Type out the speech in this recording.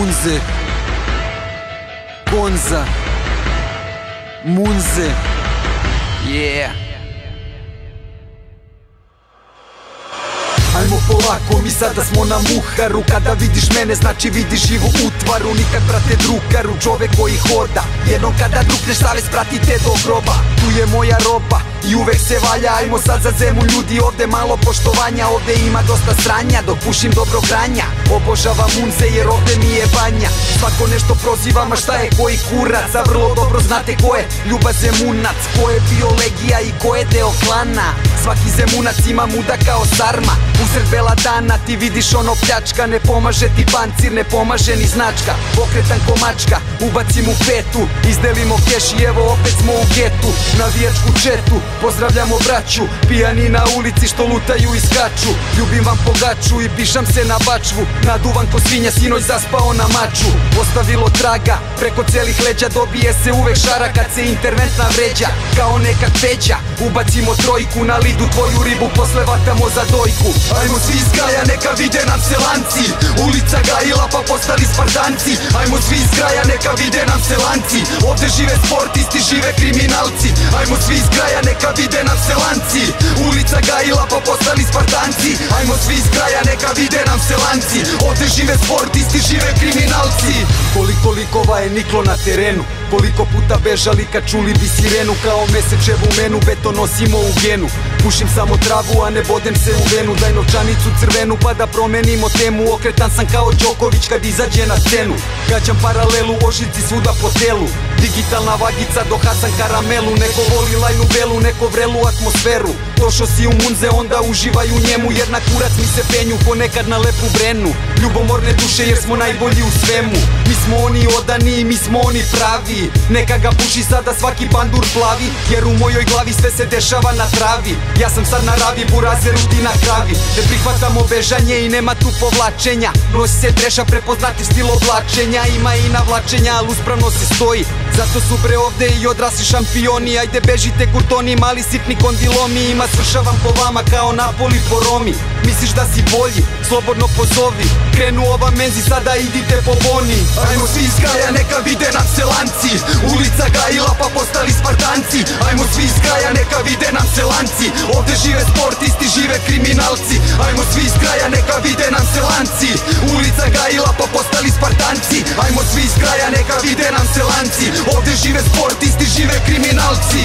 Munze, Gonza, Munze, yeah. Ajmo polako, mi sada smo na muharu. Kada vidiš mene, znači vidiš živu utvaru. Nikad, brate, drugaru, čovek koji hoda. Jednom kada drukneš savest, prati te do groba. Tu je moja roba i uvek se valja. Ajmo sad za zemu, ljudi, ovde malo poštovanja. Ovde ima dosta sranja, dok pušim dobro granja. Obožavam Munze jer ovde mi je banja. Svako nešto proziva, ma šta je koji kurac. A vrlo dobro znate ko je Ljuba Zemunac, ko je bio legija i ko je deo klana. Svaki Zemunac ima muda kao sarma. Usred bela dana ti vidiš ono pljačka. Ne pomaže ti pancir, ne pomaže ni značka. Pokretan ko mačka, ubacim u petu. Izdelimo keš i evo opet smo u getu. Navijačku četu, pozdravljamo braću. Pijani na ulici što lutaju i skaču. Ljubim vam pogaču i pišam se na bačvu. Naduvan ko svinja, sinoć zaspao na maču. Ostavilo traga, preko celih leđa. Dobije se uvek šara kad se interventna vređa. Kao neka peđa, ubacimo trojku. Na lidu tvoju ribu posle vatamo za dojku. Ajmo svi iz kraja, neka vide nam se lanci. Ulica Gajila pa postali Spartanci. Ajmo svi iz kraja, neka vide nam se lanci. Ovde žive sportisti, žive kriminalci. Ajmo svi iz kraja, neka vide nam se lanci. Ulica Gajila pa postali Spartanci. Ajmo svi iz kraja, neka vide nam se lanci. Ovde žive sportisti, žive kriminalci. Koliko likova je niklo na terenu, koliko puta bežali kad čuli bi sirenu. Kao mesečevu menu, beton nosimo u genu. Pušim samo travu, a ne bodem se u venu. Daj novčanicu crvenu pa da promenimo temu. Okretan sam kao Đoković kad izađe na scenu. Gađam paralelu, ožiljci svuda po telu. Digitalna vagica do Hasan karamelu. Neko voli lajnu belu, neko vrelu atmosferu. Došao si u Munze, onda uživaj u njemu. Jer na kurac mi se penju ponekad na lepu brenu. Ljubomorne duše jer smo najbolji u svemu. Mi smo oni odani, mi smo oni pravi. Neka ga puši sada svaki pandur plavi. Jer u mojoj glavi sve se dešava na travi. Ja sam sad na ravi, burazeru ti na kravi. Ne prihvatamo bežanje i nema tu povlačenja. Nosi se treša, prepoznati stil oblačenja. Ima i navlačenja, ali uspravno se stoji. Zato su bre ovde i odrasli šampioni. Ajde bežite kurtoni, mali sitni kondilomi. Ima svršavam po vama kao Napoli po Romi. Misliš da si bolji, slobodno pozovi. Krenu ova menzi, sada idite po boni. Ajmo svi iz kraja, neka vide nam se lanci. Ulica Gajila pa postali Spartanci. Ajmo svi iz kraja, neka vide nam se lanci. Ovde žive sportisti, žive kriminalci. Ajmo svi iz kraja, neka vide nam se lanci. Ulica Gajila pa postali Spartanci. Ajmo svi iz kraja, neka vide nam se lanci. Ovde žive sportisti, žive kriminalci.